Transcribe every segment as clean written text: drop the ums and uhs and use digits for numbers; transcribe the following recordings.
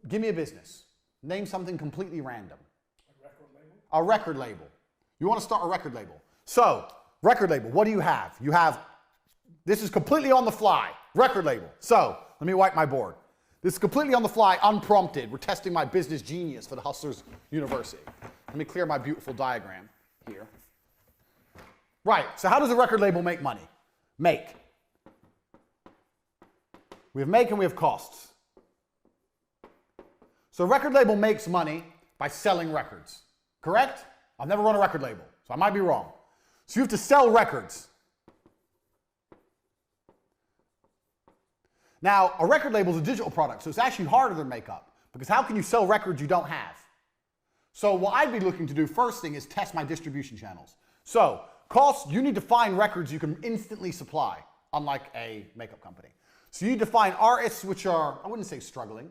Give me a business. Name something completely random. A record label? A record label. You want to start a record label. So, record label, what do you have? You have, this is completely on the fly, record label. So, let me wipe my board. This is completely on the fly, unprompted. We're testing my business genius for the Hustlers University. Let me clear my beautiful diagram here. Right, so how does a record label make money? Make. We have make and we have costs. So a record label makes money by selling records, correct? I've never run a record label, so I might be wrong. So you have to sell records. Now, a record label is a digital product, so it's actually harder than makeup, because how can you sell records you don't have? So what I'd be looking to do first thing is test my distribution channels. So costs, you need to find records you can instantly supply, unlike a makeup company. So you need to find artists which are, I wouldn't say struggling,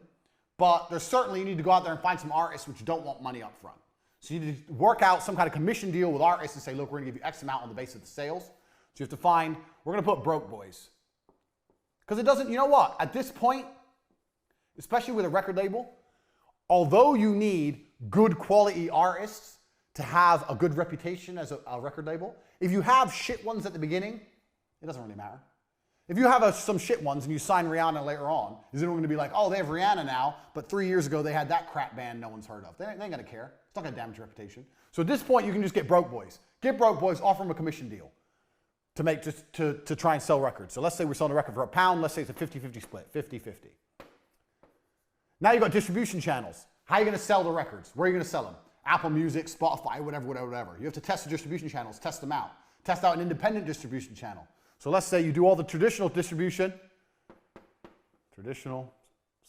but there's certainly, you need to go out there and find some artists which don't want money up front. So you need to work out some kind of commission deal with artists and say, look, we're gonna give you X amount on the basis of the sales. So you have to find, we're gonna put Broke Boys. Because it doesn't, you know what, at this point, especially with a record label, although you need good quality artists to have a good reputation as a record label, if you have shit ones at the beginning, it doesn't really matter. If you have some shit ones and you sign Rihanna later on, is anyone going to be like, oh, they have Rihanna now, but 3 years ago they had that crap band no one's heard of? They ain't going to care. It's not going to damage your reputation. So at this point, you can just get Broke Boys. Get Broke Boys, offer them a commission deal to make to try and sell records. So let's say we're selling a record for £1. Let's say it's a 50-50 split, 50-50. Now you've got distribution channels. How are you going to sell the records? Where are you going to sell them? Apple Music, Spotify, whatever. You have to test the distribution channels, test them out. Test out an independent distribution channel. So let's say you do all the traditional distribution, traditional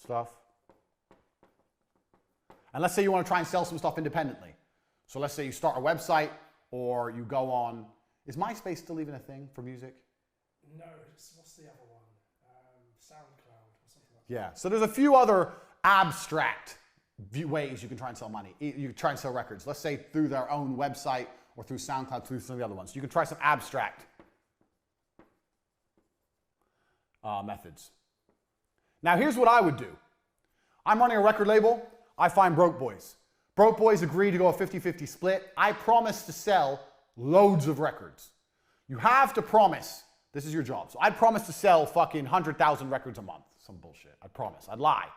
stuff. And let's say you want to try and sell some stuff independently. So let's say you start a website or you go on, is MySpace still even a thing for music? No, what's the other one? SoundCloud or something like that. Yeah, so there's a few other abstract ways you can try and sell money. You can try and sell records. Let's say through their own website or through SoundCloud, through some of the other ones. You can try some abstract methods. Now here's what I would do. I'm running a record label. I find Broke Boys. Broke Boys agree to go a 50-50 split. I promise to sell loads of records. You have to promise, this is your job. So I'd promise to sell fucking 100,000 records a month. Some bullshit, I promise, I'd lie.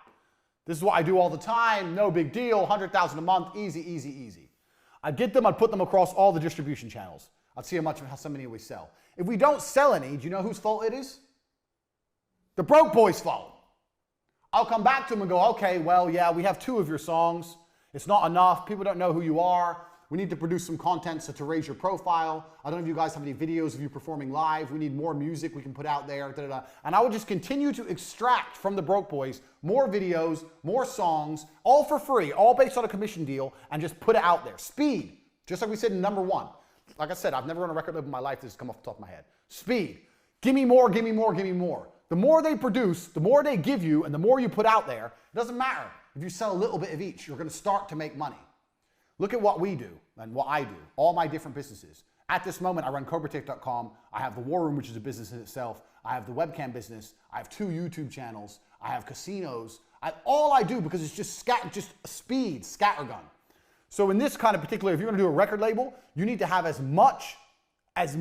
This is what I do all the time, no big deal, 100,000 a month, easy, easy, easy. I'd get them, I'd put them across all the distribution channels. I'd see how many we sell. If we don't sell any, do you know whose fault it is? The Broke Boys' fault. I'll come back to them and go, okay, well, yeah, we have 2 of your songs. It's not enough. People don't know who you are. We need to produce some content to raise your profile. I don't know if you guys have any videos of you performing live. We need more music we can put out there. Da, da, da. And I would just continue to extract from the Broke Boys more videos, more songs, all for free, all based on a commission deal, and just put it out there. Speed, just like we said in number 1. Like I said, I've never run a record label in my life. This has come off the top of my head. Speed. Give me more, give me more, give me more. The more they produce, the more they give you, and the more you put out there, it doesn't matter. If you sell a little bit of each, you're going to start to make money. Look at what we do and what I do, all my different businesses. At this moment, I run CobraTech.com. I have the War Room, which is a business in itself. I have the webcam business. I have 2 YouTube channels. I have casinos. All I do, because it's just speed, scattergun. So in this kind of particular, if you're going to do a record label, you need to have as much as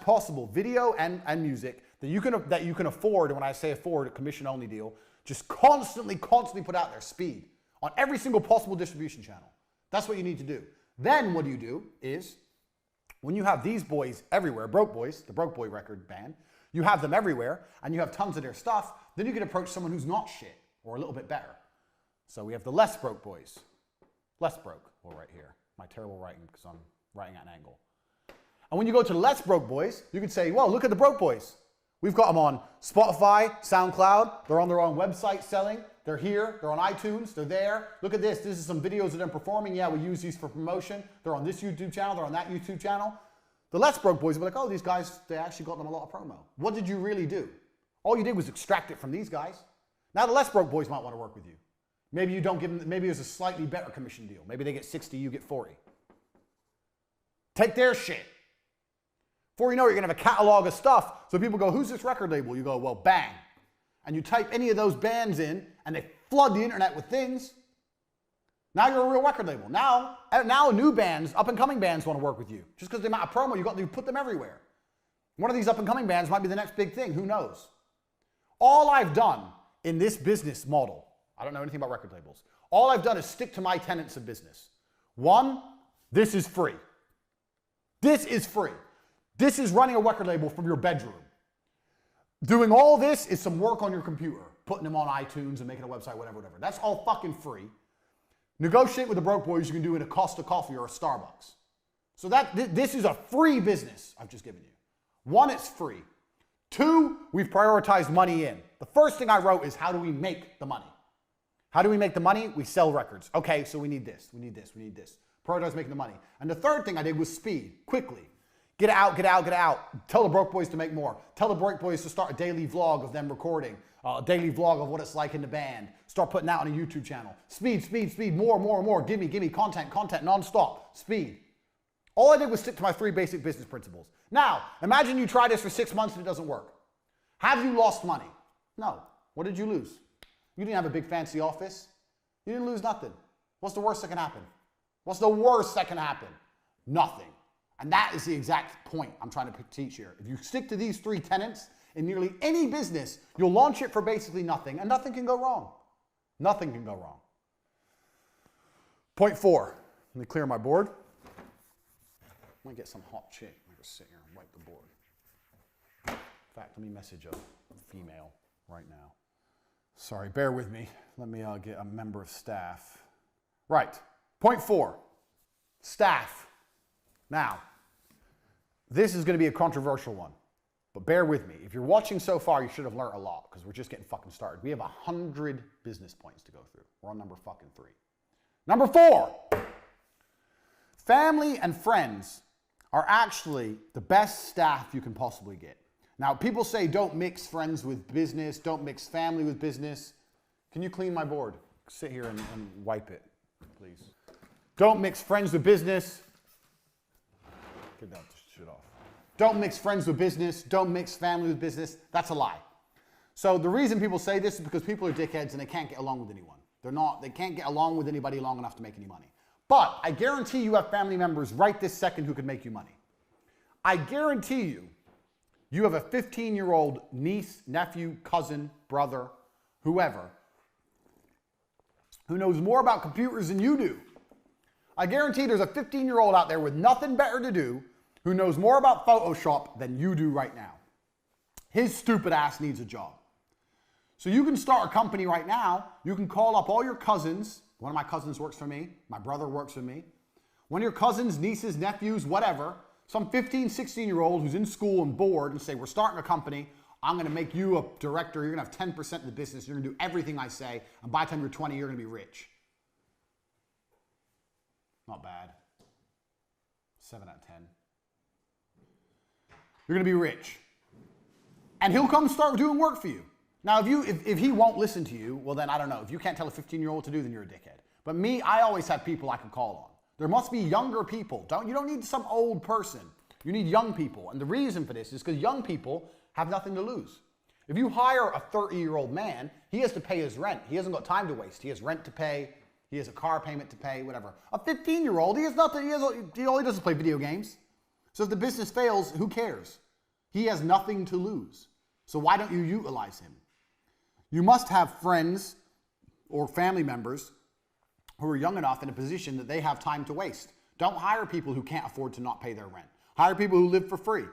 possible video and music that you can afford. And when I say afford, a commission only deal, just constantly put out there, speed, on every single possible distribution channel. That's what you need to do. Then what you do is, when you have these boys everywhere, Broke Boys, the Broke Boy record band, you have them everywhere, and you have tons of their stuff, then you can approach someone who's not shit, or a little bit better. So we have the Less Broke Boys. Less Broke, well, right here. My terrible writing, because I'm writing at an angle. And when you go to Less Broke Boys, you can say, well, look at the Broke Boys. We've got them on Spotify, SoundCloud. They're on their own website selling. They're here. They're on iTunes. They're there. Look at this. This is some videos of them performing. Yeah, we use these for promotion. They're on this YouTube channel. They're on that YouTube channel. The Less Broke Boys will be like, oh, these guys, they actually got them a lot of promo. What did you really do? All you did was extract it from these guys. Now the Less Broke Boys might want to work with you. Maybe you don't give them, maybe there's a slightly better commission deal. Maybe they get 60, you get 40. Take their shit. Before you know it, you're going to have a catalog of stuff. So people go, who's this record label? You go, well, bang. And you type any of those bands in, and they flood the internet with things. Now you're a real record label. Now new bands, up-and-coming bands want to work with you. Just because the amount of promo you got, you put them everywhere. One of these up-and-coming bands might be the next big thing. Who knows? All I've done in this business model, I don't know anything about record labels. All I've done is stick to my tenets of business. One, this is free. This is free. This is running a record label from your bedroom. Doing all this is some work on your computer, putting them on iTunes and making a website, whatever. That's all fucking free. Negotiate with the broke boys you can do in a Costa Coffee or a Starbucks. So this is a free business I've just given you. One, it's free. Two, we've prioritized money in. The first thing I wrote is, how do we make the money? How do we make the money? We sell records. Okay, so we need this, we need this, we need this. Prioritize making the money. And the third thing I did was speed, quickly. Get out, get out, get out. Tell the broke boys to make more. Tell the broke boys to start a daily vlog of them recording. A daily vlog of what it's like in the band. Start putting out on a YouTube channel. Speed, speed, speed, more, more, more. Give me content, nonstop. Speed. All I did was stick to my 3 basic business principles. Now, imagine you try this for 6 months and it doesn't work. Have you lost money? No. What did you lose? You didn't have a big fancy office. You didn't lose nothing. What's the worst that can happen? What's the worst that can happen? Nothing. And that is the exact point I'm trying to teach here. If you stick to these 3 tenets, in nearly any business, you'll launch it for basically nothing, and nothing can go wrong. Nothing can go wrong. Point 4. Let me clear my board. I'm going to get some hot chick. I'm going to sit here and wipe the board. In fact, let me message a female right now. Sorry, bear with me. Let me get a member of staff. Right. Point 4. Staff. Now, this is going to be a controversial one. But bear with me. If you're watching so far, you should have learned a lot because we're just getting fucking started. We have 100 business points to go through. We're on number fucking 3. Number 4. Family and friends are actually the best staff you can possibly get. Now, people say don't mix friends with business, don't mix family with business. Can you clean my board? Sit here and wipe it, please. Don't mix friends with business. Get that shit off. Don't mix friends with business. Don't mix family with business. That's a lie. So the reason people say this is because people are dickheads and they can't get along with anyone. They can't get along with anybody long enough to make any money. But I guarantee you have family members right this second who can make you money. I guarantee you have a 15-year-old niece, nephew, cousin, brother, whoever, who knows more about computers than you do. I guarantee there's a 15-year-old out there with nothing better to do who knows more about Photoshop than you do right now. His stupid ass needs a job. So you can start a company right now. You can call up all your cousins. One of my cousins works for me. My brother works for me. One of your cousins, nieces, nephews, whatever, some 15, 16-year-old who's in school and bored and say, we're starting a company. I'm going to make you a director. You're going to have 10% of the business. You're going to do everything I say. And by the time you're 20, you're going to be rich. Not bad. 7 out of 10. You're going to be rich. And he'll come start doing work for you. Now, if he won't listen to you, well, then I don't know. If you can't tell a 15-year-old what to do, then you're a dickhead. But me, I always have people I can call on. There must be younger people. You don't need some old person. You need young people. And the reason for this is because young people have nothing to lose. If you hire a 30-year-old man, he has to pay his rent. He hasn't got time to waste. He has rent to pay. He has a car payment to pay, whatever. A 15-year-old, he has nothing. All he does is play video games. So if the business fails, who cares? He has nothing to lose. So why don't you utilize him? You must have friends or family members who are young enough in a position that they have time to waste. Don't hire people who can't afford to not pay their rent. Hire people who live for free.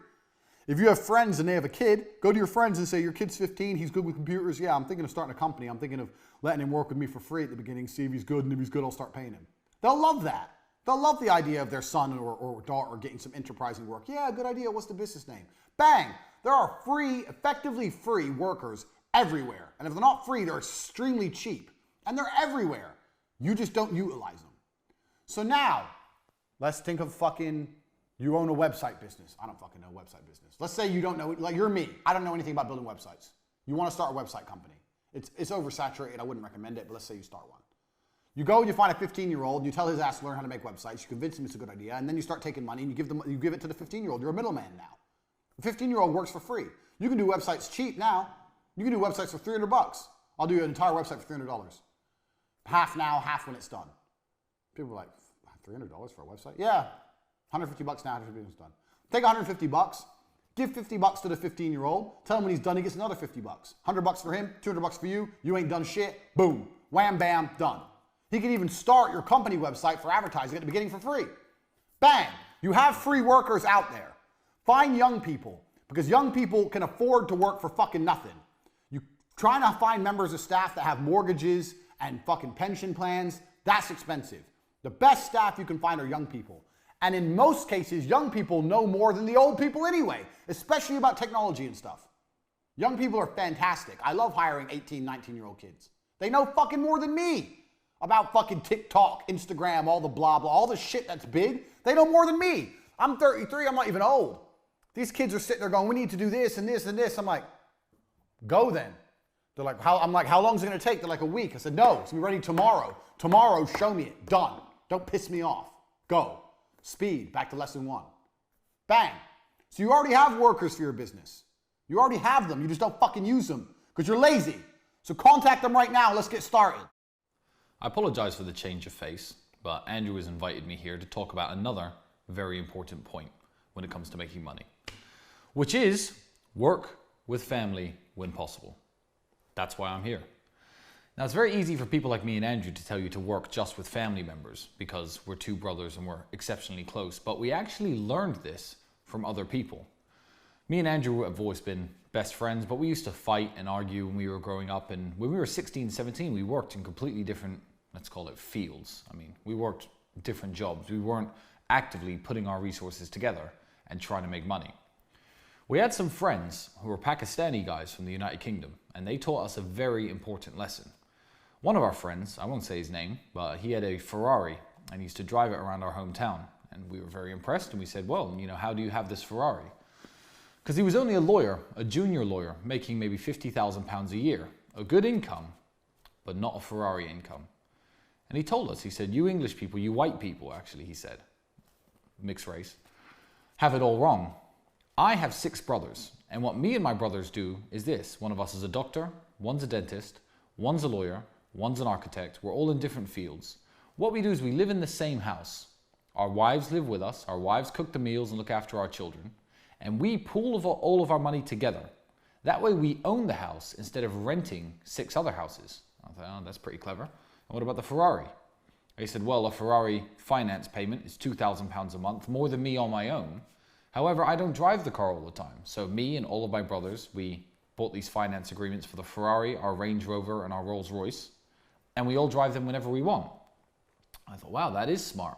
If you have friends and they have a kid, go to your friends and say, your kid's 15, he's good with computers. Yeah, I'm thinking of starting a company. I'm thinking of letting him work with me for free at the beginning, see if he's good, and if he's good, I'll start paying him. They'll love that. They'll love the idea of their son or daughter getting some enterprising work. Yeah, good idea. What's the business name? Bang! There are free, effectively free workers everywhere. And if they're not free, they're extremely cheap. And they're everywhere. You just don't utilize them. So now, let's think of you own a website business. I don't fucking know website business. Let's say you don't know, like you're me. I don't know anything about building websites. You want to start a website company. It's oversaturated. I wouldn't recommend it, but let's say you start one. You go and you find a 15-year-old, and you tell his ass to learn how to make websites. You convince him it's a good idea, and then you start taking money and you give it to the 15-year-old. You're a middleman now. The 15-year-old works for free. You can do websites cheap now. You can do websites for $300. I'll do an entire website for $300. Half now, half when it's done. People are like, $300 for a website? Yeah, $150 now after it's done. Take $150, give $50 to the 15-year-old, tell him when he's done, he gets another $50. $100 for him, $200 for you, you ain't done shit, boom, wham, bam, done. He can even start your company website for advertising at the beginning for free. Bang, you have free workers out there. Find young people, because young people can afford to work for fucking nothing. You trying to find members of staff that have mortgages and fucking pension plans, that's expensive. The best staff you can find are young people. And in most cases, young people know more than the old people anyway, especially about technology and stuff. Young people are fantastic. I love hiring 18, 19-year-old kids. They know fucking more than me about fucking TikTok, Instagram, all the blah, blah, all the shit that's big. They know more than me. I'm 33, I'm not even old. These kids are sitting there going, we need to do this and this and this. I'm like, go then. They're like, I'm like, how long is it gonna take? They're like, a week. I said, no, it's gonna be ready tomorrow. Tomorrow, show me it, done. Don't piss me off, go. Speed, back to lesson 1. Bang. So you already have workers for your business. You already have them, you just don't fucking use them because you're lazy. So contact them right now, let's get started. I apologize for the change of face, but Andrew has invited me here to talk about another very important point when it comes to making money, which is work with family when possible. That's why I'm here. Now, it's very easy for people like me and Andrew to tell you to work just with family members because we're two brothers and we're exceptionally close, but we actually learned this from other people. Me and Andrew have always been best friends, but we used to fight and argue when we were growing up, and when we were 16, 17, we worked in completely different, let's call it fields. I mean, we worked different jobs. We weren't actively putting our resources together and trying to make money. We had some friends who were Pakistani guys from the United Kingdom, and they taught us a very important lesson. One of our friends, I won't say his name, but he had a Ferrari and he used to drive it around our hometown. And we were very impressed and we said, well, how do you have this Ferrari? Because he was only a lawyer, a junior lawyer, making maybe £50,000 a year. A good income, but not a Ferrari income. And he told us, he said, you English people, you white people actually, he said, mixed race, have it all wrong. I have 6 brothers, and what me and my brothers do is this. One of us is a doctor, one's a dentist, one's a lawyer, one's an architect. We're all in different fields. What we do is we live in the same house. Our wives live with us. Our wives cook the meals and look after our children. And we pool all of our money together. That way we own the house instead of renting 6 other houses. I thought, oh, that's pretty clever. And what about the Ferrari? They said, well, a Ferrari finance payment is £2,000 a month, more than me on my own. However, I don't drive the car all the time. So me and all of my brothers, we bought these finance agreements for the Ferrari, our Range Rover, and our Rolls Royce. And we all drive them whenever we want. I thought, wow, that is smart.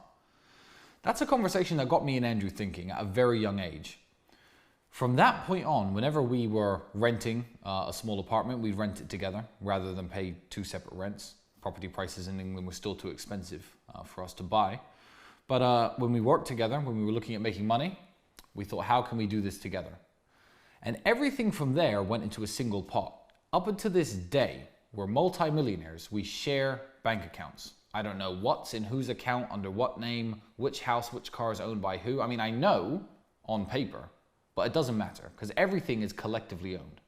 That's a conversation that got me and Andrew thinking at a very young age. From that point on, whenever we were renting a small apartment, we'd rent it together rather than pay 2 separate rents. Property prices in England were still too expensive for us to buy. But when we worked together, when we were looking at making money, we thought, how can we do this together? And everything from there went into a single pot. Up until this day, we're multi-millionaires. We share bank accounts. I don't know what's in whose account, under what name, which house, which car is owned by who. I mean, I know on paper, but it doesn't matter because everything is collectively owned.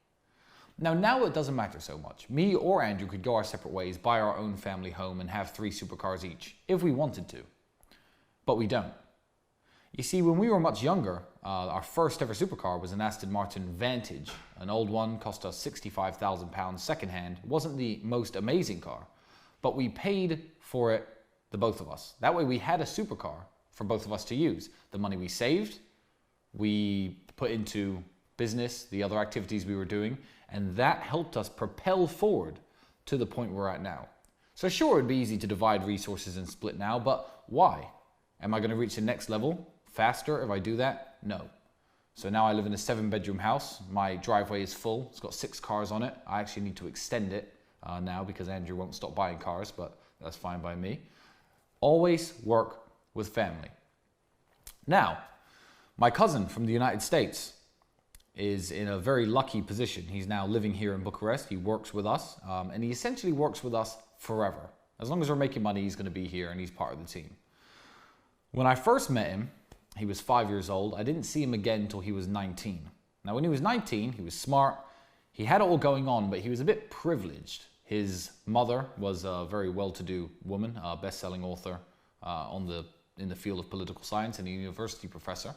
Now it doesn't matter so much. Me or Andrew could go our separate ways, buy our own family home and have 3 supercars each if we wanted to, but we don't. You see, when we were much younger, our first ever supercar was an Aston Martin Vantage. An old one, cost us £65,000 secondhand. It wasn't the most amazing car, but we paid for it, the both of us. That way we had a supercar for both of us to use. The money we saved, we put into business, the other activities we were doing, and that helped us propel forward to the point we're at now. So sure, it'd be easy to divide resources and split now, but why? Am I going to reach the next level faster if I do that? No. So now I live in a 7-bedroom house. My driveway is full. It's got 6 cars on it. I actually need to extend it now because Andrew won't stop buying cars, but that's fine by me. Always work with family. Now, my cousin from the United States is in a very lucky position. He's now living here in Bucharest. He works with us, and he essentially works with us forever. As long as we're making money, he's going to be here and he's part of the team. When I first met him, he was 5 years old. I didn't see him again until he was 19. Now, when he was 19, he was smart. He had it all going on, but he was a bit privileged. His mother was a very well-to-do woman, a best-selling author in the field of political science and a university professor.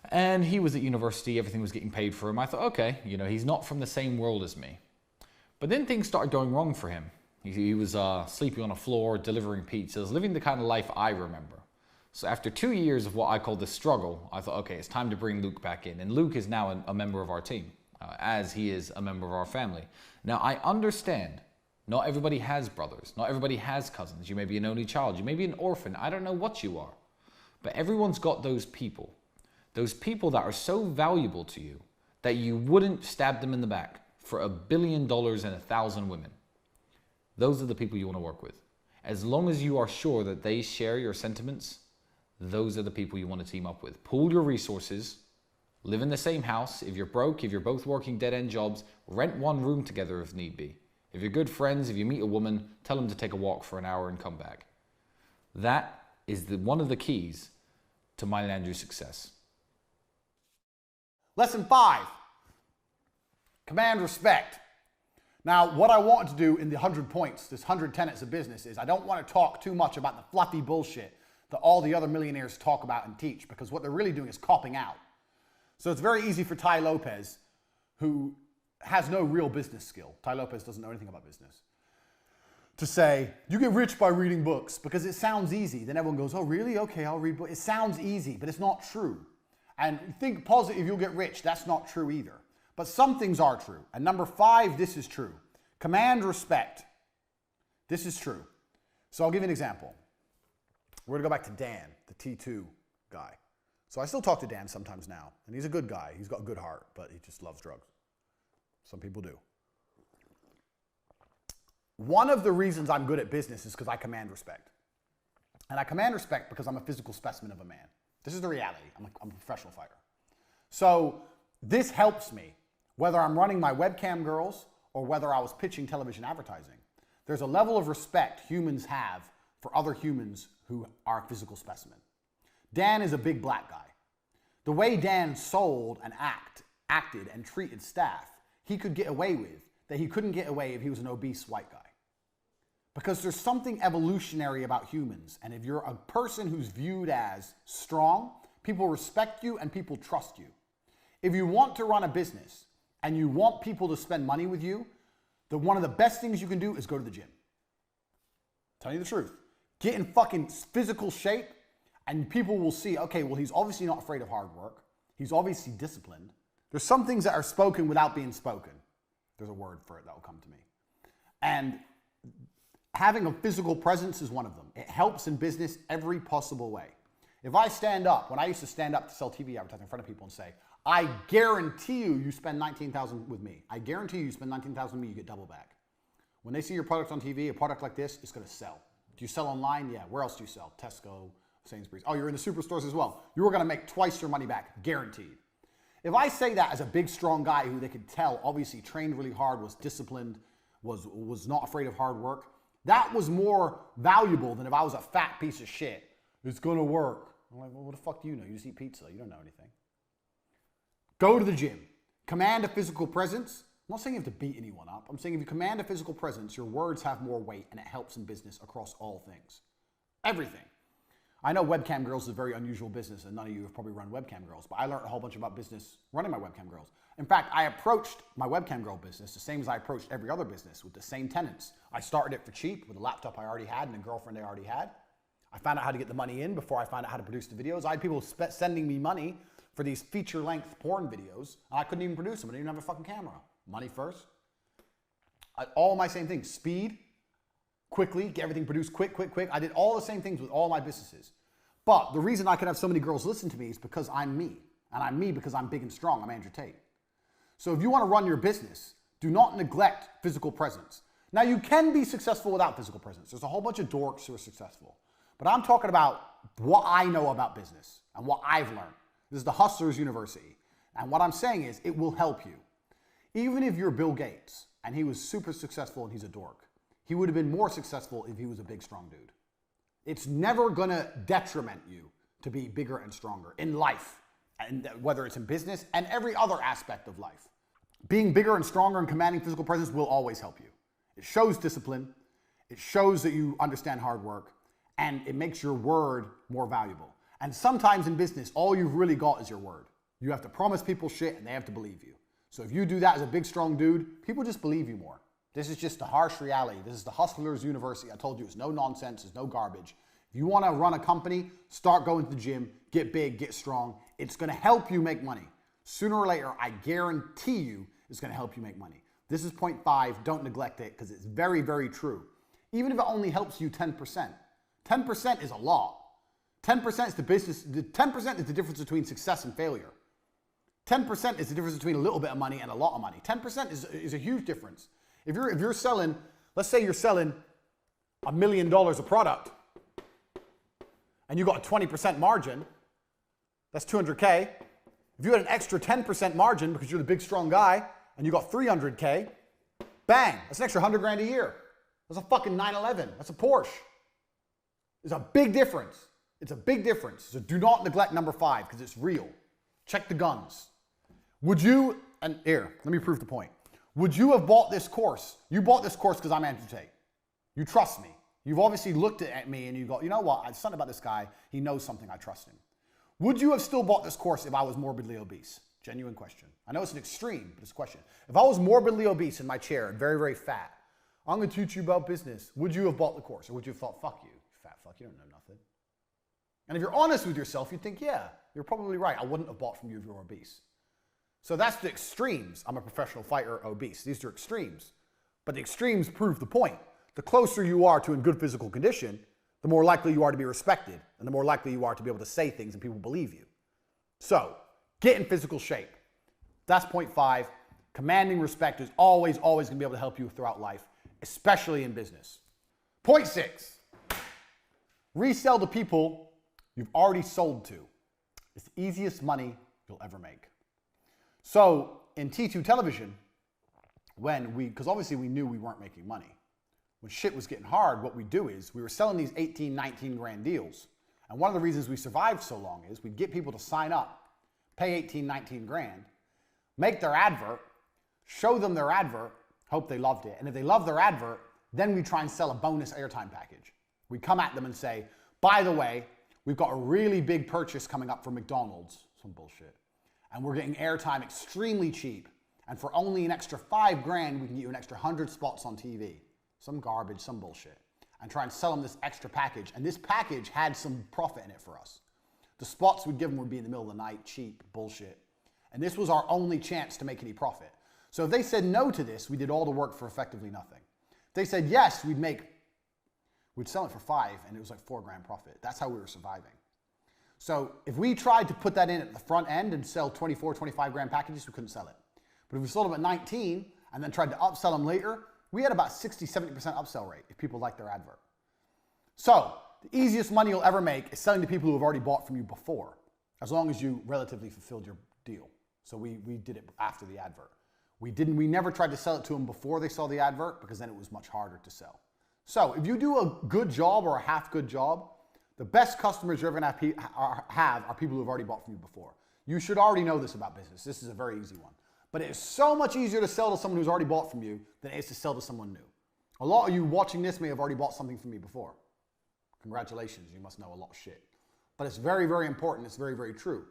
And he was at university, everything was getting paid for him. I thought, okay, he's not from the same world as me. But then things started going wrong for him. He was sleeping on a floor, delivering pizzas, living the kind of life I remember. So after 2 years of what I call the struggle, I thought, okay, it's time to bring Luke back in. And Luke is now a member of our team, as he is a member of our family. Now, I understand not everybody has brothers. Not everybody has cousins. You may be an only child. You may be an orphan. I don't know what you are. But everyone's got those people. Those people that are so valuable to you that you wouldn't stab them in the back for $1 billion and 1,000 women. Those are the people you want to work with. As long as you are sure that they share your sentiments, those are the people you want to team up with. Pool your resources, live in the same house. If you're broke, if you're both working dead-end jobs, rent one room together if need be. If you're good friends, if you meet a woman, tell them to take a walk for an hour and come back. That is one of the keys to mine and Andrew's success. Lesson 5, command respect. Now, what I want to do in the 100 points, this 100 tenets of business, is I don't want to talk too much about the fluffy bullshit that all the other millionaires talk about and teach, because what they're really doing is copping out. So it's very easy for Tai Lopez, who has no real business skill. Tai Lopez doesn't know anything about business, to say, you get rich by reading books, because it sounds easy. Then everyone goes, oh, really? Okay, I'll read books. It sounds easy, but it's not true. And think positive, you'll get rich. That's not true either. But some things are true. And number 5, this is true. Command respect. This is true. So I'll give you an example. We're going to go back to Dan, the T2 guy. So I still talk to Dan sometimes now. And he's a good guy. He's got a good heart, but he just loves drugs. Some people do. One of the reasons I'm good at business is because I command respect. And I command respect because I'm a physical specimen of a man. This is the reality. I'm a professional fighter. So this helps me, whether I'm running my webcam girls or whether I was pitching television advertising. There's a level of respect humans have for other humans who are a physical specimen. Dan is a big black guy. The way Dan sold and acted and treated staff, he could get away with that he couldn't get away if he was an obese white guy. Because there's something evolutionary about humans. And if you're a person who's viewed as strong, people respect you and people trust you. If you want to run a business and you want people to spend money with you, one of the best things you can do is go to the gym. Tell you the truth. Get in fucking physical shape and people will see, okay, well, he's obviously not afraid of hard work. He's obviously disciplined. There's some things that are spoken without being spoken. There's a word for it that will come to me. And having a physical presence is one of them. It helps in business every possible way. If I stand up, when I used to stand up to sell TV advertising in front of people and say, I guarantee you spend $19,000 with me. I guarantee you spend $19,000 with me, you get double back. When they see your product on TV, a product like this, it's going to sell. Do you sell online? Yeah. Where else do you sell? Tesco, Sainsbury's. Oh, you're in the superstores as well. You're going to make twice your money back, guaranteed. If I say that as a big, strong guy who they could tell obviously trained really hard, was disciplined, was not afraid of hard work, that was more valuable than if I was a fat piece of shit. It's going to work. I'm like, well, what the fuck do you know? You just eat pizza. You don't know anything. Go to the gym. Command a physical presence. I'm not saying you have to beat anyone up. I'm saying if you command a physical presence, your words have more weight and it helps in business across all things. Everything. I know webcam girls is a very unusual business and none of you have probably run webcam girls, but I learned a whole bunch about business running my webcam girls. In fact, I approached my webcam girl business the same as I approached every other business, with the same tenets. I started it for cheap with a laptop I already had and a girlfriend I already had. I found out how to get the money in before I found out how to produce the videos. I had people sending me money for these feature-length porn videos, and I couldn't even produce them. I didn't even have a fucking camera. Money first. All my same things. Speed, quickly, get everything produced quick. I did all the same things with all my businesses. But the reason I could have so many girls listen to me is because I'm me. And I'm me because I'm big and strong. I'm Andrew Tate. So if you want to run your business, do not neglect physical presence. Now, you can be successful without physical presence. There's a whole bunch of dorks who are successful. But I'm talking about what I know about business and what I've learned. This is the Hustlers University. And what I'm saying is it will help you. Even if you're Bill Gates and he was super successful and he's a dork, he would have been more successful if he was a big, strong dude. It's never going to detriment you to be bigger and stronger in life, and whether it's in business and every other aspect of life. Being bigger and stronger and commanding physical presence will always help you. It shows discipline, it shows that you understand hard work, and it makes your word more valuable. And sometimes in business, all you've really got is your word. You have to promise people shit and they have to believe you. So if you do that as a big, strong dude, people just believe you more. This is just the harsh reality. This is the hustler's university. I told you it's no nonsense, it's no garbage. If you want to run a company, start going to the gym, get big, get strong. It's going to help you make money. Sooner or later, I guarantee you, it's going to help you make money. This is point 5. Don't neglect it because it's very, very true. Even if it only helps you 10%. 10% is a lot. 10% is the business. 10% is the difference between success and failure. 10% is the difference between a little bit of money and a lot of money. 10% is a huge difference. If you're selling, let's say you're selling $1 million of product and you got a 20% margin, that's 200K. If you had an extra 10% margin because you're the big strong guy and you got 300K, bang, that's an extra 100 grand a year. That's a fucking 911. That's a Porsche. There's a big difference. It's a big difference. So do not neglect number 5 because it's real. Check the guns. Would you, and here, let me prove the point. Would you have bought this course? You bought this course because I'm Andrew Tate. You trust me. You've obviously looked at me and you go, you know what? There's something about this guy. He knows something. I trust him. Would you have still bought this course if I was morbidly obese? Genuine question. I know it's an extreme, but it's a question. If I was morbidly obese in my chair and very, very fat, I'm going to teach you about business. Would you have bought the course? Or would you have thought, fuck you, fat fuck, you don't know nothing? And if you're honest with yourself, you'd think, yeah, you're probably right. I wouldn't have bought from you if you were obese. So that's the extremes. I'm a professional fighter, obese. These are extremes. But the extremes prove the point. The closer you are to in good physical condition, the more likely you are to be respected, and the more likely you are to be able to say things and people believe you. So, get in physical shape. That's point 5. Commanding respect is always going to be able to help you throughout life, especially in business. Point 6. Resell to people you've already sold to. It's the easiest money you'll ever make. So, in T2 television, because obviously we knew we weren't making money. When shit was getting hard, what we'd do is we were selling these 18, 19 grand deals. And one of the reasons we survived so long is we'd get people to sign up, pay 18, 19 grand, make their advert, show them their advert, hope they loved it. And if they loved their advert, then we'd try and sell a bonus airtime package. We'd come at them and say, by the way, we've got a really big purchase coming up for McDonald's, some bullshit. And we're getting airtime extremely cheap. And for only an extra 5 grand, we can get you an extra 100 spots on TV. Some garbage, some bullshit. And try and sell them this extra package. And this package had some profit in it for us. The spots we'd give them would be in the middle of the night, cheap, bullshit. And this was our only chance to make any profit. So if they said no to this, we did all the work for effectively nothing. If they said yes, we'd sell it for 5 and it was like 4 grand profit. That's how we were surviving. So if we tried to put that in at the front end and sell 24, 25 grand packages, we couldn't sell it. But if we sold them at 19 and then tried to upsell them later, we had about 60, 70% upsell rate if people liked their advert. So the easiest money you'll ever make is selling to people who have already bought from you before, as long as you relatively fulfilled your deal. So we did it after the advert. We never tried to sell it to them before they saw the advert because then it was much harder to sell. So if you do a good job or a half good job, the best customers you're ever going to have are people who have already bought from you before. You should already know this about business. This is a very easy one. But it is so much easier to sell to someone who's already bought from you than it is to sell to someone new. A lot of you watching this may have already bought something from me before. Congratulations, you must know a lot of shit. But it's very, very important. It's very, very true.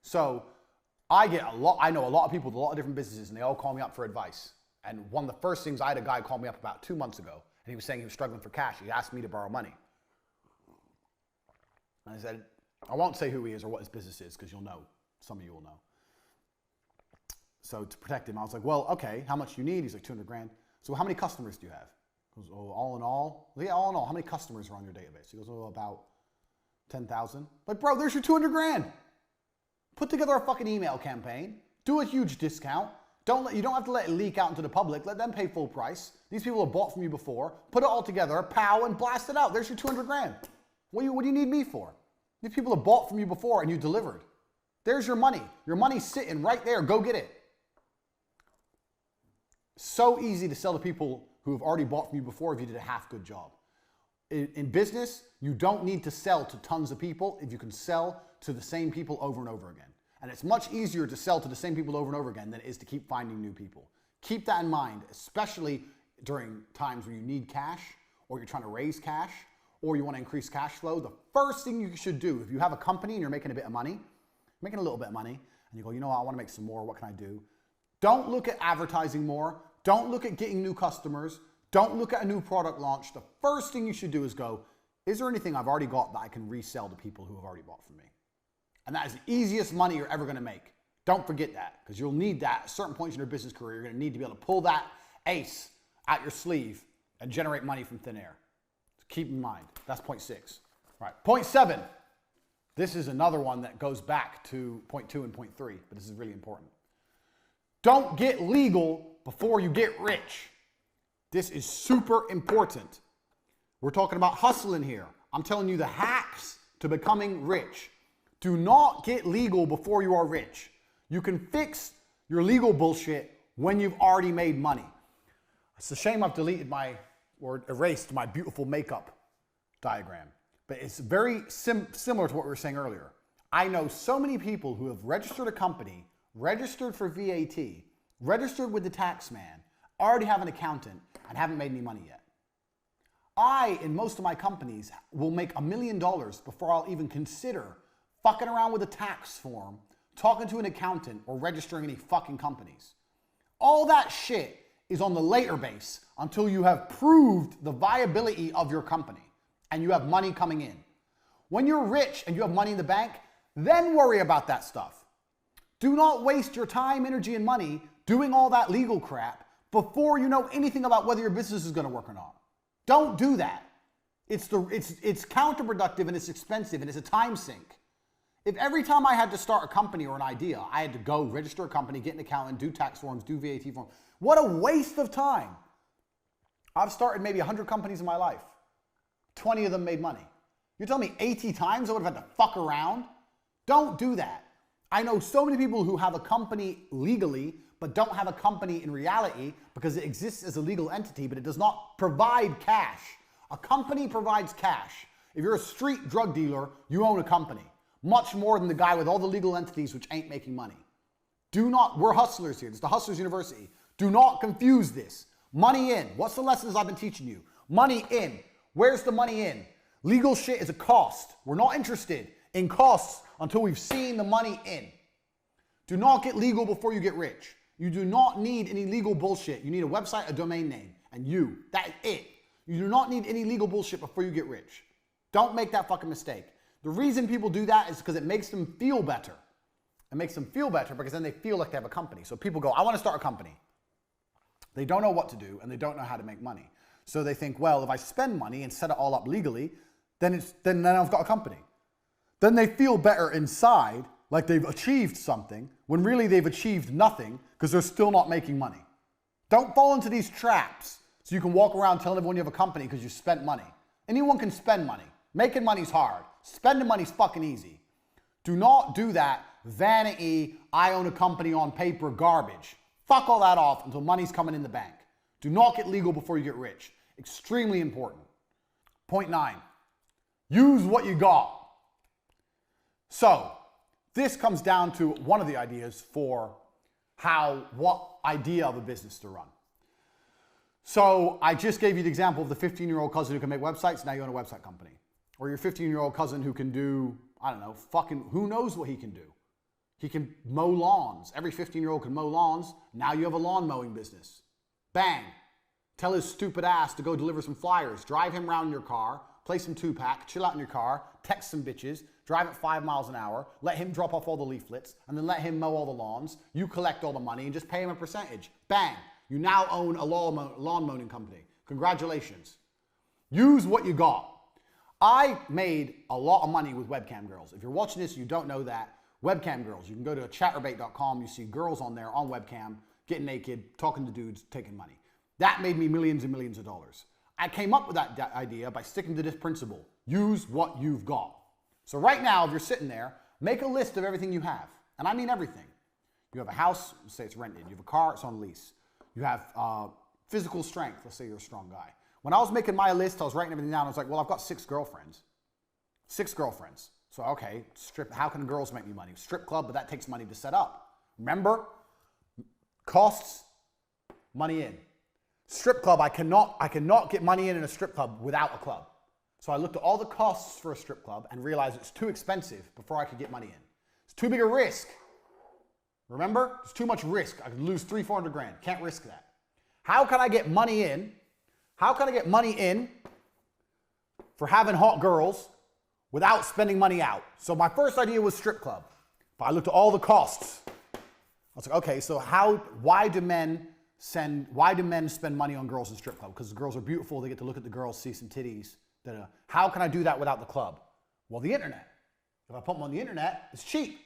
So I know a lot of people with a lot of different businesses and they all call me up for advice. And one of the first things, I had a guy call me up about 2 months ago and he was saying he was struggling for cash. He asked me to borrow money. And I said, I won't say who he is or what his business is because you'll know. Some of you will know. So to protect him, I was like, well, okay, how much do you need? He's like, 200 grand. So how many customers do you have? He goes, oh, all in all? Yeah, all in all. How many customers are on your database? He goes, oh, about 10,000. Like, bro, there's your 200 grand. Put together a fucking email campaign. Do a huge discount. You don't have to let it leak out into the public. Let them pay full price. These people have bought from you before. Put it all together, pow, and blast it out. There's your 200 grand. What do you need me for? These people have bought from you before and you delivered. There's your money. Your money's sitting right there. Go get it. So easy to sell to people who have already bought from you before if you did a half good job. In business, you don't need to sell to tons of people if you can sell to the same people over and over again. And it's much easier to sell to the same people over and over again than it is to keep finding new people. Keep that in mind, especially during times where you need cash, or you're trying to raise cash, or you want to increase cash flow, the first thing you should do, if you have a company and you're making a bit of money, making a little bit of money, and you go, you know what, I want to make some more, what can I do? Don't look at advertising more. Don't look at getting new customers. Don't look at a new product launch. The first thing you should do is go, is there anything I've already got that I can resell to people who have already bought from me? And that is the easiest money you're ever going to make. Don't forget that, because you'll need that at certain points in your business career. You're going to need to be able to pull that ace out your sleeve and generate money from thin air. So keep in mind, that's point 6. All right, point 7. This is another one that goes back to point 2 and point 3, but this is really important. Don't get legal before you get rich. This is super important. We're talking about hustling here. I'm telling you the hacks to becoming rich. Do not get legal before you are rich. You can fix your legal bullshit when you've already made money. It's a shame I've deleted or erased my beautiful makeup diagram, but it's very similar to what we were saying earlier. I know so many people who have registered a company, registered for VAT, registered with the tax man, already have an accountant, and haven't made any money yet. I, in most of my companies, will make $1 million before I'll even consider fucking around with a tax form, talking to an accountant, or registering any fucking companies. All that shit is on the later base until you have proved the viability of your company and you have money coming in. When you're rich and you have money in the bank, then worry about that stuff. Do not waste your time, energy, and money doing all that legal crap before you know anything about whether your business is going to work or not. Don't do that. It's counterproductive and it's expensive and it's a time sink. If every time I had to start a company or an idea, I had to go register a company, get an accountant, do tax forms, do VAT forms, what a waste of time. I've started maybe 100 companies in my life. 20 of them made money. You're telling me 80 times I would have had to fuck around? Don't do that. I know so many people who have a company legally, but don't have a company in reality because it exists as a legal entity, but it does not provide cash. A company provides cash. If you're a street drug dealer, you own a company. Much more than the guy with all the legal entities which ain't making money. We're hustlers here. This is the Hustlers University. Do not confuse this. Money in. What's the lessons I've been teaching you? Money in. Where's the money in? Legal shit is a cost. We're not interested in costs until we've seen the money in. Do not get legal before you get rich. You do not need any legal bullshit. You need a website, a domain name, and that's it. You do not need any legal bullshit before you get rich. Don't make that fucking mistake. The reason people do that is because it makes them feel better. It makes them feel better because then they feel like they have a company. So people go, I want to start a company. They don't know what to do and they don't know how to make money. So they think, well, if I spend money and set it all up legally, then I've got a company. Then they feel better inside, like they've achieved something, when really they've achieved nothing because they're still not making money. Don't fall into these traps so you can walk around telling everyone you have a company because you spent money. Anyone can spend money. Making money's hard. Spending money's fucking easy. Do not do that vanity, I own a company on paper garbage. Fuck all that off until money's coming in the bank. Do not get legal before you get rich. Extremely important. Point 9. Use what you got. So, this comes down to one of the ideas for what idea of a business to run. So, I just gave you the example of the 15-year-old cousin who can make websites, now you own a website company. Or your 15-year-old cousin who can do, I don't know, who knows what he can do. He can mow lawns. Every 15-year-old can mow lawns. Now you have a lawn mowing business. Bang. Tell his stupid ass to go deliver some flyers. Drive him around in your car. Play some 2-pack. Chill out in your car. Text some bitches. Drive at 5 miles an hour. Let him drop off all the leaflets. And then let him mow all the lawns. You collect all the money and just pay him a percentage. Bang. You now own a lawn mowing company. Congratulations. Use what you got. I made a lot of money with webcam girls. If you're watching this, you don't know that. Webcam girls. You can go to chatterbait.com. You see girls on there on webcam, getting naked, talking to dudes, taking money. That made me millions and millions of dollars. I came up with that idea by sticking to this principle. Use what you've got. So right now, if you're sitting there, make a list of everything you have. And I mean everything. You have a house, let's say it's rented. You have a car, it's on lease. You have physical strength. Let's say you're a strong guy. When I was making my list, I was writing everything down. I was like, well, I've got 6 girlfriends. 6 girlfriends. So, okay, how can girls make me money? Strip club, but that takes money to set up. Remember? Costs, money in. strip club, I cannot get money in a strip club without a club. So I looked at all the costs for a strip club and realized it's too expensive before I could get money in. It's too big a risk. Remember? It's too much risk. I could lose 300-400 grand. Can't risk that. How can I get money in? How can I get money in for having hot girls without spending money out? So my first idea was strip club. But I looked at all the costs. I was like, okay, so why do men spend money on girls in strip club? Because the girls are beautiful. They get to look at the girls, see some titties. Da-da. How can I do that without the club? Well, the internet. If I put them on the internet, it's cheap.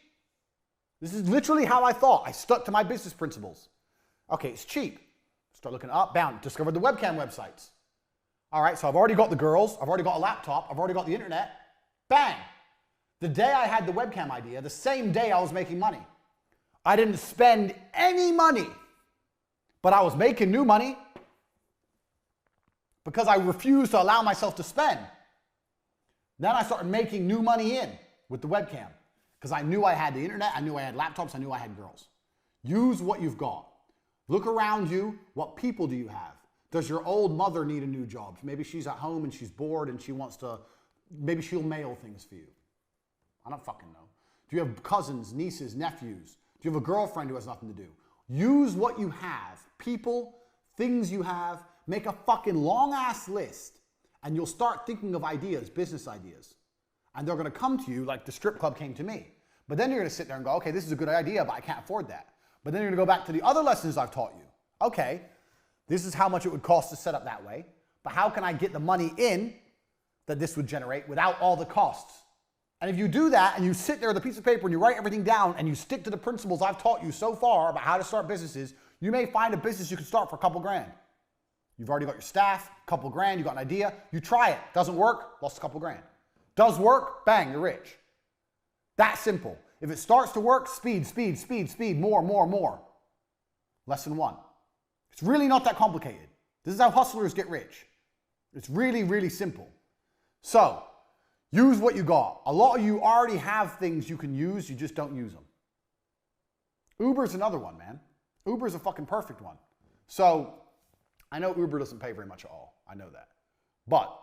This is literally how I thought. I stuck to my business principles. Okay, it's cheap. Start looking up, down, discovered the webcam websites. All right, so I've already got the girls, I've already got a laptop, I've already got the internet. Bang! The day I had the webcam idea, the same day I was making money. I didn't spend any money, but I was making new money because I refused to allow myself to spend. Then I started making new money in with the webcam because I knew I had the internet, I knew I had laptops, I knew I had girls. Use what you've got. Look around you. What people do you have? Does your old mother need a new job? Maybe she's at home and she's bored and she wants to, maybe she'll mail things for you. I don't fucking know. Do you have cousins, nieces, nephews? Do you have a girlfriend who has nothing to do? Use what you have. People, things you have. Make a fucking long ass list and you'll start thinking of ideas, business ideas. And they're going to come to you like the strip club came to me. But then you're going to sit there and go, okay, this is a good idea, but I can't afford that. But then you're going to go back to the other lessons I've taught you. Okay, this is how much it would cost to set up that way, but how can I get the money in that this would generate without all the costs? And if you do that and you sit there with a piece of paper and you write everything down and you stick to the principles I've taught you so far about how to start businesses, you may find a business you can start for a couple grand. You've already got your staff, a couple grand, you got an idea, you try it, doesn't work, lost a couple grand. Does work, bang, you're rich. That simple. If it starts to work, speed, speed, speed, speed, more, more, more. Lesson 1. It's really not that complicated. This is how hustlers get rich. It's really, really simple. So, use what you got. A lot of you already have things you can use, you just don't use them. Uber's another one, man. Uber's a fucking perfect one. So, I know Uber doesn't pay very much at all. I know that. But,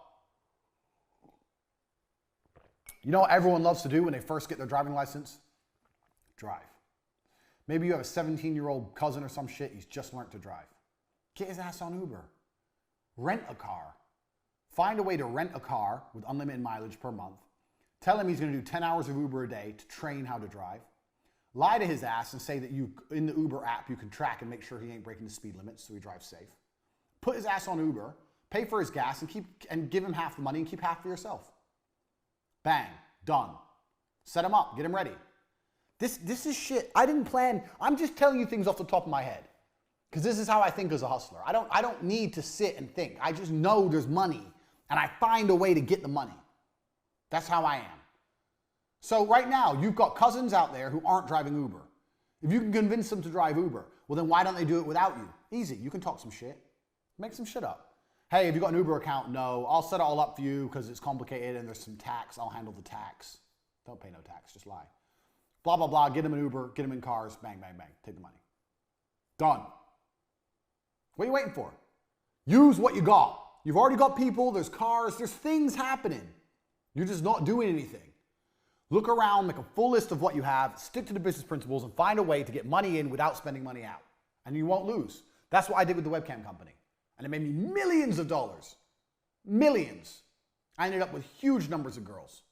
you know what everyone loves to do when they first get their driving license? Drive. Maybe you have a 17-year-old cousin or some shit, he's just learned to drive. Get his ass on Uber. Rent a car. Find a way to rent a car with unlimited mileage per month. Tell him he's going to do 10 hours of Uber a day to train how to drive. Lie to his ass and say that you, in the Uber app, you can track and make sure he ain't breaking the speed limits so he drives safe. Put his ass on Uber, pay for his gas, and give him half the money and keep half for yourself. Bang. Done. Set him up. Get him ready. This is shit. I didn't plan. I'm just telling you things off the top of my head. Because this is how I think as a hustler. I don't need to sit and think. I just know there's money. And I find a way to get the money. That's how I am. So right now, you've got cousins out there who aren't driving Uber. If you can convince them to drive Uber, well then why don't they do it without you? Easy. You can talk some shit. Make some shit up. Hey, have you got an Uber account? No. I'll set it all up for you because it's complicated and there's some tax. I'll handle the tax. Don't pay no tax. Just lie. Blah, blah, blah. Get them an Uber. Get them in cars. Bang, bang, bang. Take the money. Done. What are you waiting for? Use what you got. You've already got people. There's cars. There's things happening. You're just not doing anything. Look around. Make a full list of what you have. Stick to the business principles and find a way to get money in without spending money out. And you won't lose. That's what I did with the webcam company. And it made me millions of dollars. Millions. I ended up with huge numbers of girls.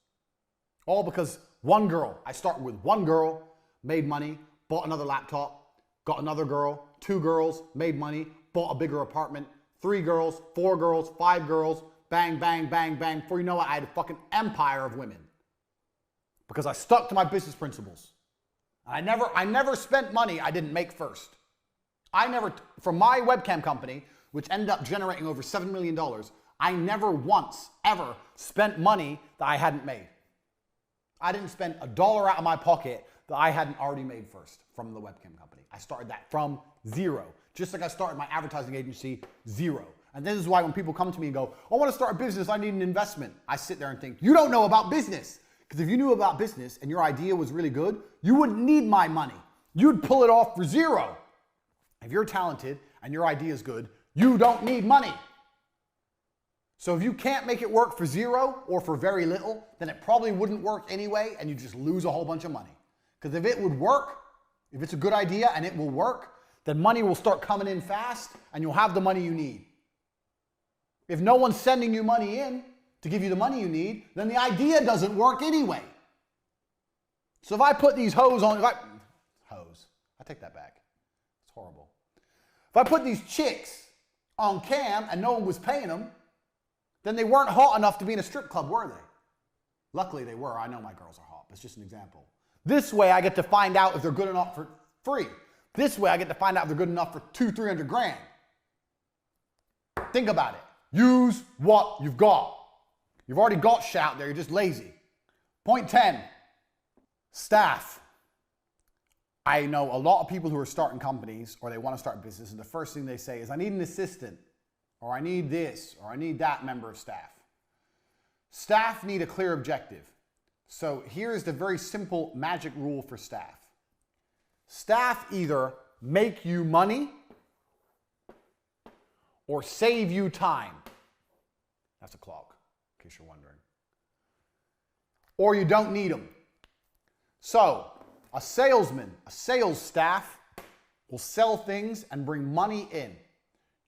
All because one girl. I started with one girl, made money, bought another laptop, got another girl, 2 girls, made money, bought a bigger apartment, 3 girls, 4 girls, 5 girls, bang, bang, bang, bang. Before you know it, I had a fucking empire of women. Because I stuck to my business principles. I never spent money I didn't make first. From my webcam company, which ended up generating over $7 million, I never once, ever spent money that I hadn't made. I didn't spend $1 out of my pocket that I hadn't already made first from the webcam company. I started that from zero. Just like I started my advertising agency, zero. And this is why when people come to me and go, I want to start a business, I need an investment. I sit there and think, you don't know about business. Because if you knew about business and your idea was really good, you wouldn't need my money. You'd pull it off for zero. If you're talented and your idea is good, You don't need money. So if you can't make it work for zero or for very little, then it probably wouldn't work anyway, and you just lose a whole bunch of money. Because if it would work, if it's a good idea and it will work, then money will start coming in fast and you'll have the money you need. If no one's sending you money in to give you the money you need, then the idea doesn't work anyway. So if I put these I take that back. It's horrible. If I put these chicks on cam and no one was paying them, then they weren't hot enough to be in a strip club, were they? Luckily they were. I know my girls are hot, but it's just an example. This way I get to find out if they're good enough for free. This way I get to find out if they're good enough for $200-300 grand. Think about it. Use what you've got. You've already got shit out there, you're just lazy. Point 10, staff. I know a lot of people who are starting companies or they want to start business, and the first thing they say is, I need an assistant, or I need this, or I need that member of staff. Staff need a clear objective. So here's the very simple magic rule for staff. Staff either make you money or save you time. That's a clock, in case you're wondering. Or you don't need them. So a salesman, a sales staff will sell things and bring money in.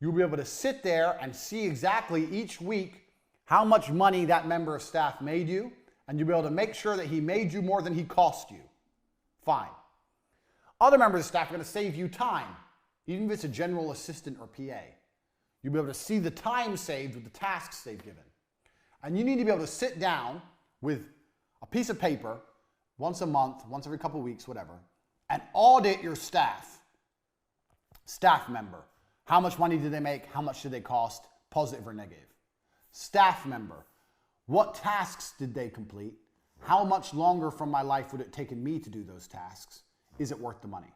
You'll be able to sit there and see exactly each week how much money that member of staff made you, and you'll be able to make sure that he made you more than he cost you. Fine. Other members of staff are going to save you time, even if it's a general assistant or PA. You'll be able to see the time saved with the tasks they've given. And you need to be able to sit down with a piece of paper once a month, once every couple of weeks, whatever, and audit your staff. Staff member. How much money did they make? How much did they cost? Positive or negative. Staff member. What tasks did they complete? How much longer from my life would it take me to do those tasks? Is it worth the money?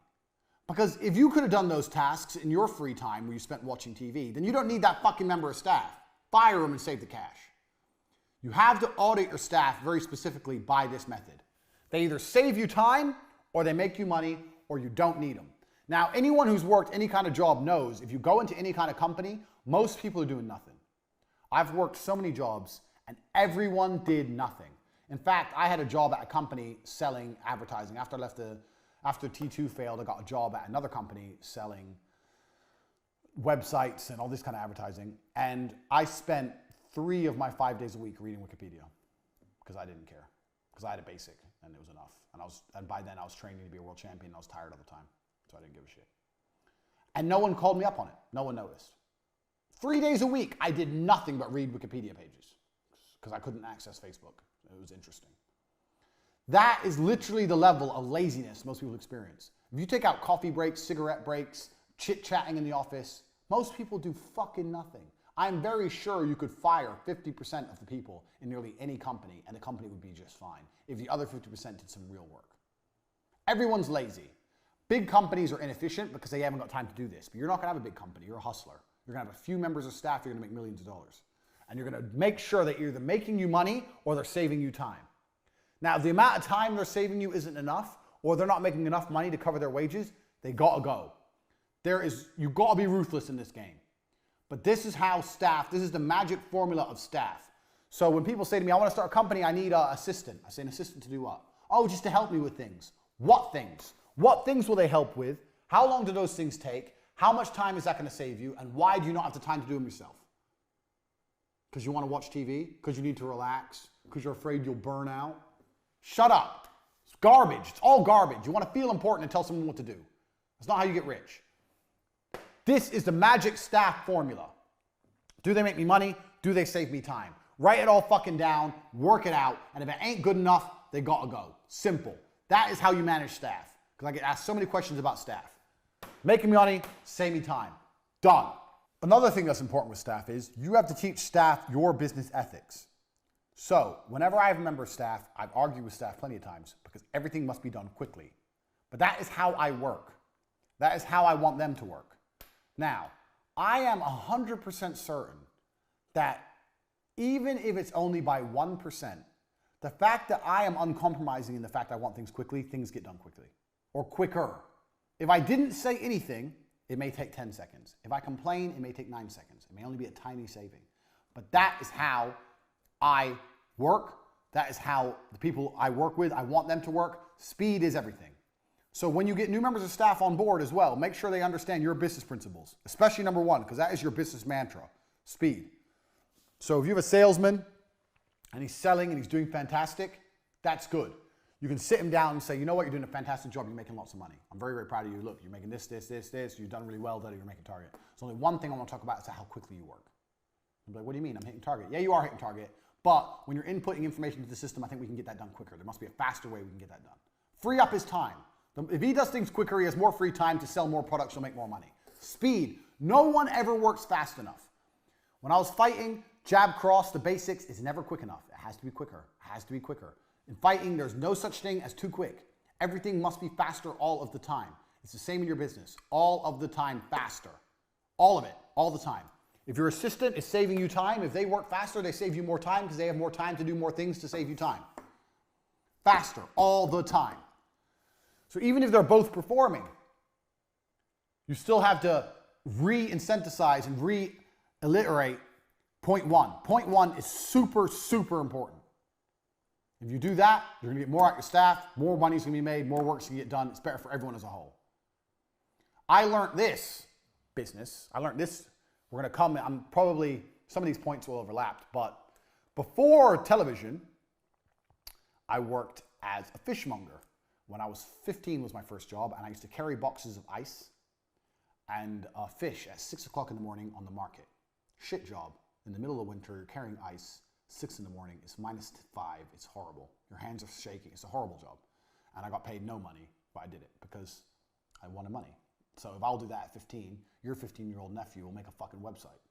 Because if you could have done those tasks in your free time where you spent watching TV, then you don't need that fucking member of staff. Fire them and save the cash. You have to audit your staff very specifically by this method. They either save you time, or they make you money, or you don't need them. Now, anyone who's worked any kind of job knows if you go into any kind of company, most people are doing nothing. I've worked so many jobs, and everyone did nothing. In fact, I had a job at a company selling advertising. After T2 failed, I got a job at another company selling websites and all this kind of advertising. And I spent 3 of my 5 days a week reading Wikipedia because I didn't care. Because I had a basic and it was enough. And by then I was training to be a world champion and I was tired all the time. So I didn't give a shit. And no one called me up on it. No one noticed. 3 days a week, I did nothing but read Wikipedia pages because I couldn't access Facebook. It was interesting. That is literally the level of laziness most people experience. If you take out coffee breaks, cigarette breaks, chit-chatting in the office, most people do fucking nothing. I'm very sure you could fire 50% of the people in nearly any company and the company would be just fine if the other 50% did some real work. Everyone's lazy. Big companies are inefficient because they haven't got time to do this. But you're not going to have a big company. You're a hustler. You're going to have a few members of staff. You're going to make millions of dollars. And you're going to make sure that you're either making you money or they're saving you time. Now, if the amount of time they're saving you isn't enough, or they're not making enough money to cover their wages, they gotta go. You gotta be ruthless in this game. But this is how staff, this is the magic formula of staff. So when people say to me, I want to start a company, I need an assistant. I say, an assistant to do what? Oh, just to help me with things. What things? What things will they help with? How long do those things take? How much time is that going to save you? And why do you not have the time to do them yourself? Because you want to watch TV? Because you need to relax? Because you're afraid you'll burn out? Shut up. It's garbage. It's all garbage. You want to feel important and tell someone what to do. That's not how you get rich. This is the magic staff formula. Do they make me money? Do they save me time? Write it all fucking down, work it out, and if it ain't good enough, they gotta go. Simple. That is how you manage staff. Because I get asked so many questions about staff. Making me money, save me time. Done. Another thing that's important with staff is you have to teach staff your business ethics. So, whenever I have a member of staff, I've argued with staff plenty of times because everything must be done quickly. But that is how I work. That is how I want them to work. Now, I am 100% certain that even if it's only by 1%, the fact that I am uncompromising in the fact I want things quickly, things get done quickly. Or quicker. If I didn't say anything, it may take 10 seconds. If I complain, it may take 9 seconds. It may only be a tiny saving. But that is how I work. That is how the people I work with, I want them to work. Speed is everything. So when you get new members of staff on board as well, make sure they understand your business principles, especially number one, because that is your business mantra, speed. So if you have a salesman and he's selling and he's doing fantastic, that's good. You can sit him down and say, you know what, you're doing a fantastic job, you're making lots of money. I'm very, very proud of you. Look, you're making this, you've done really well, you're making target. There's only one thing I want to talk about, is how quickly you work. I'm like, what do you mean? I'm hitting target. Yeah, you are hitting target, but when you're inputting information into the system, I think we can get that done quicker. There must be a faster way we can get that done. Free up his time. If he does things quicker, he has more free time to sell more products, he'll make more money. Speed. No one ever works fast enough. When I was fighting, jab, cross, the basics is never quick enough. It has to be quicker. It has to be quicker. In fighting, there's no such thing as too quick. Everything must be faster all of the time. It's the same in your business. All of the time, faster. All of it, all the time. If your assistant is saving you time, if they work faster, they save you more time because they have more time to do more things to save you time. Faster, all the time. So even if they're both performing, you still have to re-incentivize and re-alliterate point one. Point one is super, super important. If you do that, you're going to get more out of your staff, more money's going to be made, more work's going to get done. It's better for everyone as a whole. I learned this business. I learned this. We're going to come, I'm probably, some of these points will overlap, but before television, I worked as a fishmonger. When I was 15 was my first job, and I used to carry boxes of ice and fish at 6 o'clock in the morning on the market. Shit job. In the middle of winter, you're carrying ice, 6 in the morning, it's -5, it's horrible. Your hands are shaking, it's a horrible job. And I got paid no money, but I did it because I wanted money. So if I'll do that at 15, your 15-year-old nephew will make a fucking website.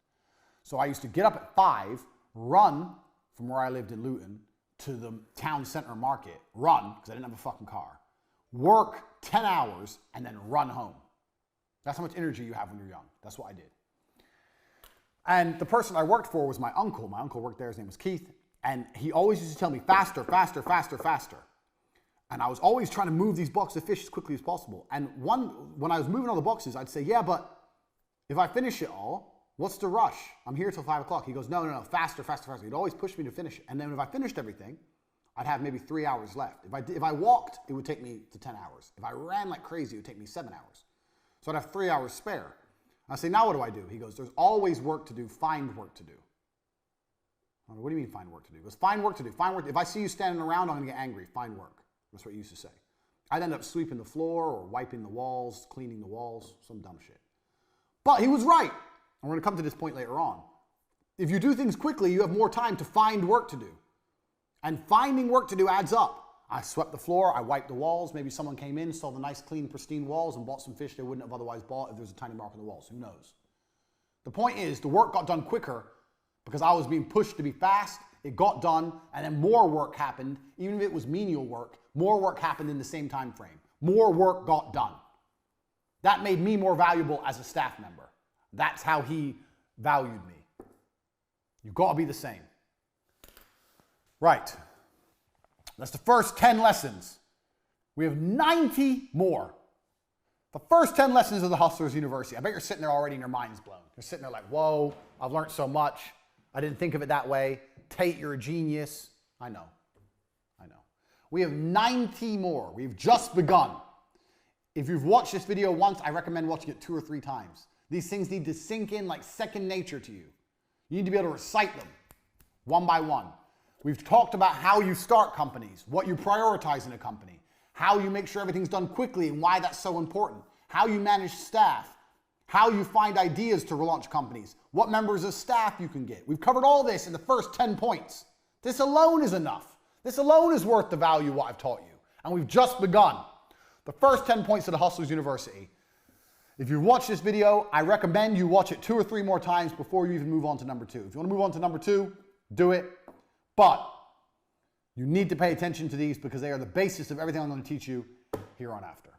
So I used to get up at 5, run from where I lived in Luton to the town center market, run, because I didn't have a fucking car, work 10 hours, and then run home. That's how much energy you have when you're young. That's what I did. And the person I worked for was my uncle. My uncle worked there, his name was Keith, and he always used to tell me, faster, faster, faster, faster. And I was always trying to move these boxes of fish as quickly as possible. And when I was moving all the boxes, I'd say, yeah, but if I finish it all, what's the rush? I'm here till 5 o'clock. He goes, no, faster, faster, faster. He'd always push me to finish it. And then if I finished everything, I'd have maybe 3 hours left. If I walked, it would take me to 10 hours. If I ran like crazy, it would take me 7 hours. So I'd have 3 hours spare. I say, now what do? He goes, there's always work to do. Find work to do. I go, what do you mean find work to do? He goes, find work to do. Find work. If I see you standing around, I'm going to get angry. Find work. That's what he used to say. I'd end up sweeping the floor or wiping the walls, cleaning the walls, some dumb shit. But he was right. And we're going to come to this point later on. If you do things quickly, you have more time to find work to do. And finding work to do adds up. I swept the floor, I wiped the walls. Maybe someone came in, saw the nice, clean, pristine walls and bought some fish they wouldn't have otherwise bought if there was a tiny mark on the walls. Who knows? The point is, the work got done quicker because I was being pushed to be fast. It got done, and then more work happened. Even if it was menial work, more work happened in the same time frame. More work got done. That made me more valuable as a staff member. That's how he valued me. You've got to be the same. Right. That's the first 10 lessons. We have 90 more. The first 10 lessons of the Hustlers University. I bet you're sitting there already and your mind's blown. You're sitting there like, whoa, I've learned so much. I didn't think of it that way. Tate, you're a genius. I know. We have 90 more. We've just begun. If you've watched this video once, I recommend watching it 2 or 3 times. These things need to sink in like second nature to you. You need to be able to recite them one by one. We've talked about how you start companies, what you prioritize in a company, how you make sure everything's done quickly and why that's so important, how you manage staff, how you find ideas to launch companies, what members of staff you can get. We've covered all this in the first 10 points. This alone is enough. This alone is worth the value of what I've taught you. And we've just begun. The first 10 points of the Hustlers University. If you watch this video, I recommend you watch it 2 or 3 more times before you even move on to number 2. If you want to move on to number 2, do it. But you need to pay attention to these because they are the basis of everything I'm going to teach you here on after.